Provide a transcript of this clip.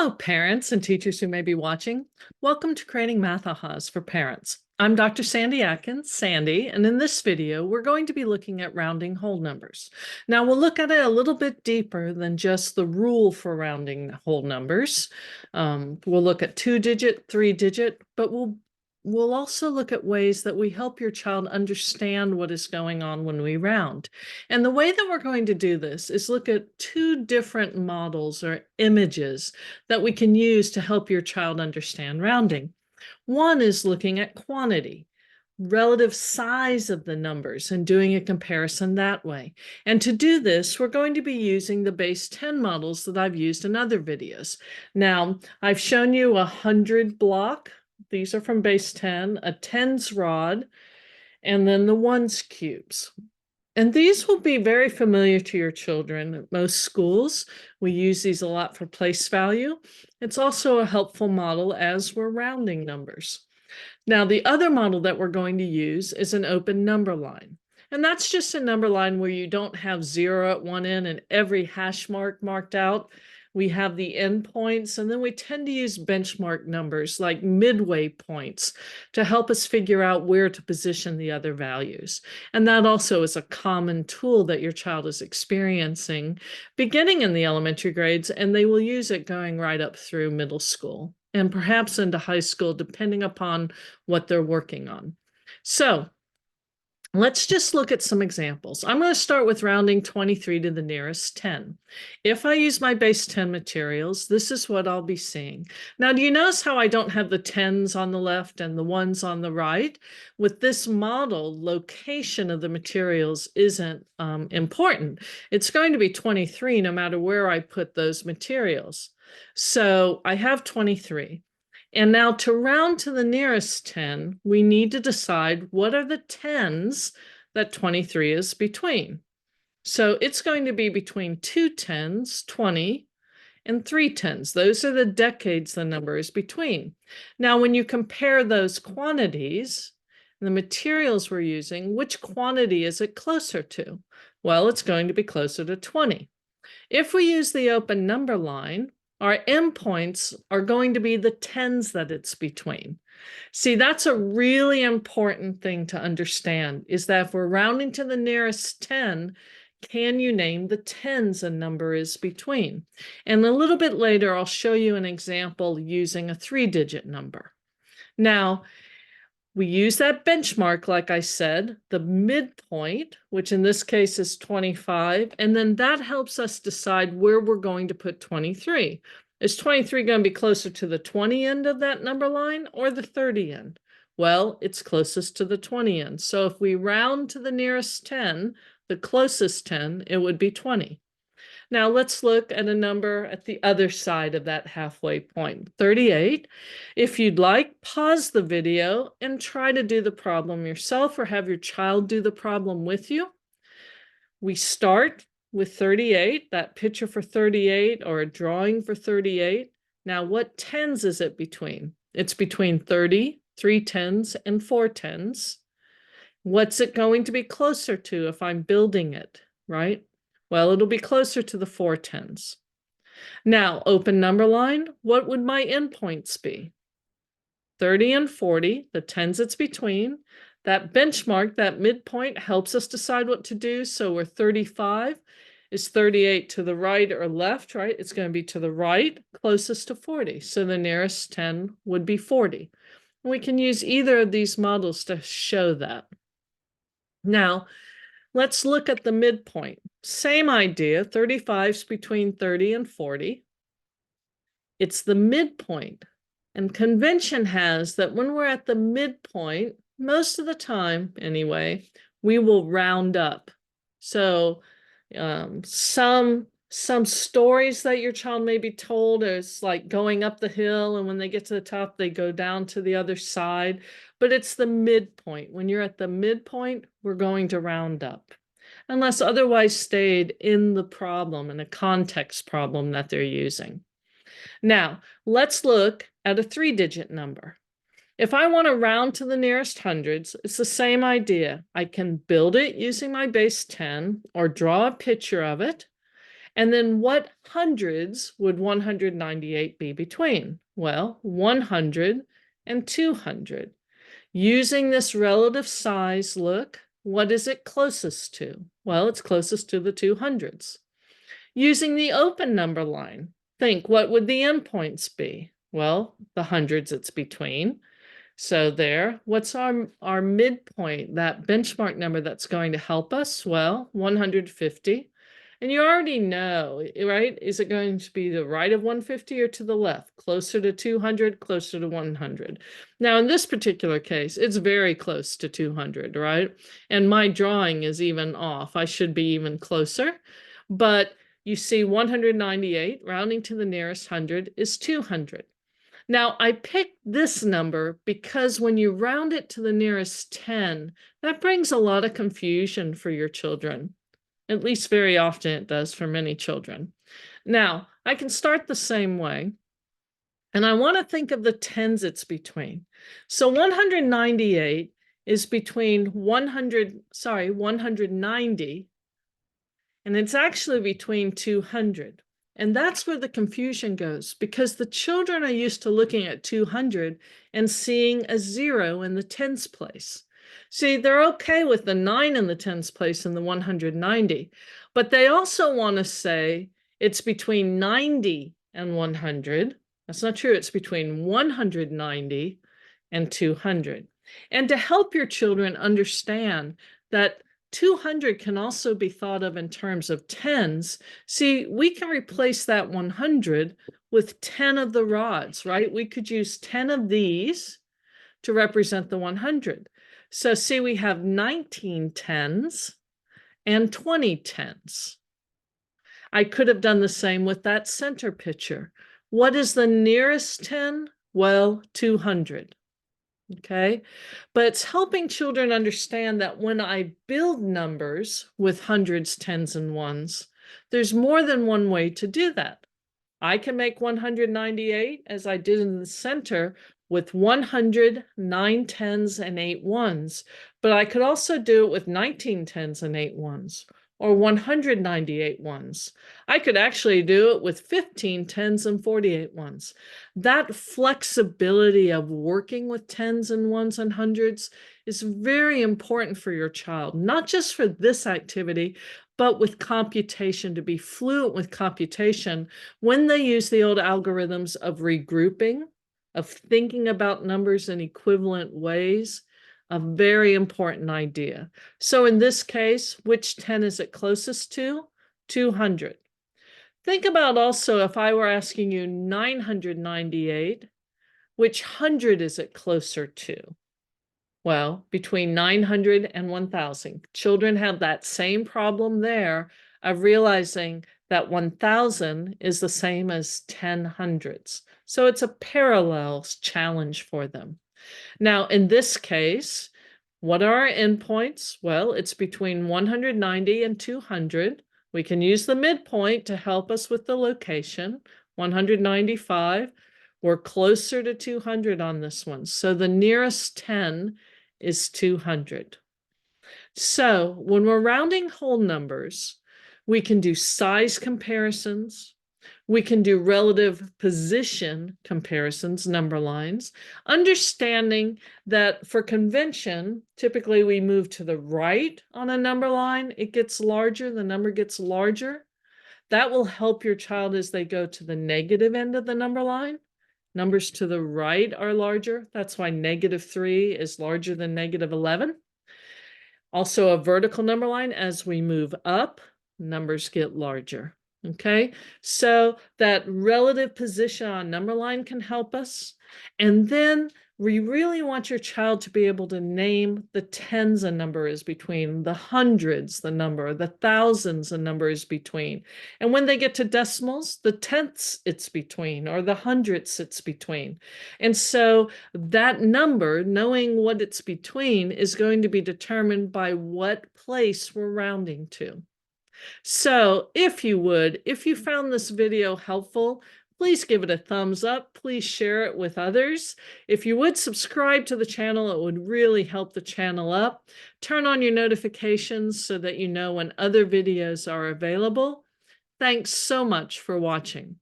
Hello, parents and teachers who may be watching. Welcome to Creating Math Ahas for Parents. I'm Dr. Sandy Atkins, Sandy, and in this video, we're going to be looking at rounding whole numbers. Now, we'll look at it a little bit deeper than just the rule for rounding whole numbers. We'll look at 2-digit, 3-digit, but we'll also look at ways that we help your child understand what is going on when we round. And the way that we're going to do this is look at two different models or images that we can use to help your child understand rounding. One is looking at quantity, relative size of the numbers, and doing a comparison that way. And to do this, we're going to be using the base 10 models that I've used in other videos. Now, I've shown you a 100 block. These are from base 10, a tens rod, and then the ones cubes. And these will be very familiar to your children at most schools. We use these a lot for place value. It's also a helpful model as we're rounding numbers. Now, the other model that we're going to use is an open number line. And that's just a number line where you don't have 0 at one end and every hash mark marked out. We have the endpoints, and then we tend to use benchmark numbers like midway points to help us figure out where to position the other values. And that also is a common tool that your child is experiencing beginning in the elementary grades, and they will use it going right up through middle school and perhaps into high school, depending upon what they're working on. So let's just look at some examples. I'm going to start with rounding 23 to the nearest 10. If I use my base 10 materials, this is what I'll be seeing. Now, do you notice how I don't have the tens on the left and the ones on the right? With this model, location of the materials isn't important. It's going to be 23 no matter where I put those materials. So I have 23. And now to round to the nearest 10, we need to decide what are the tens that 23 is between. So it's going to be between 2 tens, 20, and 3 tens. Those are the decades the number is between. Now, when you compare those quantities, the materials we're using, which quantity is it closer to? Well, it's going to be closer to 20. If we use the open number line, our endpoints are going to be the tens that it's between. See, that's a really important thing to understand, is that if we're rounding to the nearest 10, can you name the tens a number is between? And a little bit later, I'll show you an example using a 3-digit number. Now, we use that benchmark, like I said, the midpoint, which in this case is 25, and then that helps us decide where we're going to put 23. Is 23 going to be closer to the 20 end of that number line or the 30 end? Well, it's closest to the 20 end. So if we round to the nearest 10, the closest 10, it would be 20. Now let's look at a number at the other side of that halfway point, 38. If you'd like, pause the video and try to do the problem yourself or have your child do the problem with you. We start with 38, that picture for 38 or a drawing for 38. Now what tens is it between? It's between 30, 3 tens, and 4 tens. What's it going to be closer to if I'm building it, right? Well, it'll be closer to the 4 tens. Now, open number line, what would my endpoints be? 30 and 40, the tens it's between. That benchmark, that midpoint, helps us decide what to do. So we're 35. Is 38 to the right or left, right? It's going to be to the right, closest to 40. So the nearest 10 would be 40. We can use either of these models to show that. Now, let's look at the midpoint. Same idea, 35 is between 30 and 40. It's the midpoint. And convention has that when we're at the midpoint, most of the time anyway, we will round up. So some stories that your child may be told is like going up the hill, and when they get to the top, they go down to the other side. But it's the midpoint. When you're at the midpoint, we're going to round up, unless otherwise stated in the problem, in a context problem that they're using. Now, let's look at a 3-digit number. If I want to round to the nearest hundreds, it's the same idea. I can build it using my base 10 or draw a picture of it. And then what hundreds would 198 be between? Well, 100 and 200. Using this relative size look, what is it closest to? Well, it's closest to the 200s. Using the open number line, think, what would the endpoints be? Well, the hundreds it's between. So there, what's our midpoint, that benchmark number that's going to help us? Well, 150. And you already know, right? Is it going to be the right of 150 or to the left? Closer to 200, closer to 100. Now, in this particular case, it's very close to 200, right? And my drawing is even off. I should be even closer. But you see 198, rounding to the nearest 100 is 200. Now, I picked this number because when you round it to the nearest 10, that brings a lot of confusion for your children. At least very often it does for many children. Now, I can start the same way. And I want to think of the tens it's between. So 198 is between 190, and it's actually between 200. And that's where the confusion goes, because the children are used to looking at 200 and seeing a 0 in the tens place. See, they're okay with the 9 in the tens place in the 190, but they also want to say it's between 90 and 100. That's not true. It's between 190 and 200. And to help your children understand that 200 can also be thought of in terms of tens. See, we can replace that 100 with 10 of the rods, right? We could use 10 of these to represent the 100. So see, we have 19 tens and 20 tens. I could have done the same with that center picture. What is the nearest 10? Well, 200. Okay, but it's helping children understand that when I build numbers with hundreds, tens, and ones, there's more than one way to do that. I can make 198, as I did in the center, with 100, 9 tens, and 8 ones, but I could also do it with 19 tens and 8 ones, or 198 ones. I could actually do it with 15 tens and 48 ones. That flexibility of working with tens and ones and hundreds is very important for your child, not just for this activity, but with computation, to be fluent with computation when they use the old algorithms of regrouping, of thinking about numbers in equivalent ways. A very important idea. So in this case, which 10 is it closest to? 200. Think about also if I were asking you 998, which 100 is it closer to? Well, between 900 and 1000. Children have that same problem there of realizing that 1000 is the same as 10 hundreds. So it's a parallel challenge for them. Now, in this case, what are our endpoints? Well, it's between 190 and 200. We can use the midpoint to help us with the location, 195. We're closer to 200 on this one. So the nearest 10 is 200. So when we're rounding whole numbers, we can do size comparisons. We can do relative position comparisons, number lines, understanding that for convention, typically we move to the right on a number line. It gets larger, the number gets larger. That will help your child as they go to the negative end of the number line. Numbers to the right are larger. That's why -3 is larger than -11. Also a vertical number line, as we move up, numbers get larger. Okay, so that relative position on number line can help us. And then we really want your child to be able to name the tens a number is between, the hundreds the number, the thousands a number is between. And when they get to decimals, the tenths it's between, or the hundredths it's between. And so that number, knowing what it's between, is going to be determined by what place we're rounding to. So if you found this video helpful, please give it a thumbs up. Please share it with others. If you would subscribe to the channel, it would really help the channel up. Turn on your notifications so that you know when other videos are available. Thanks so much for watching.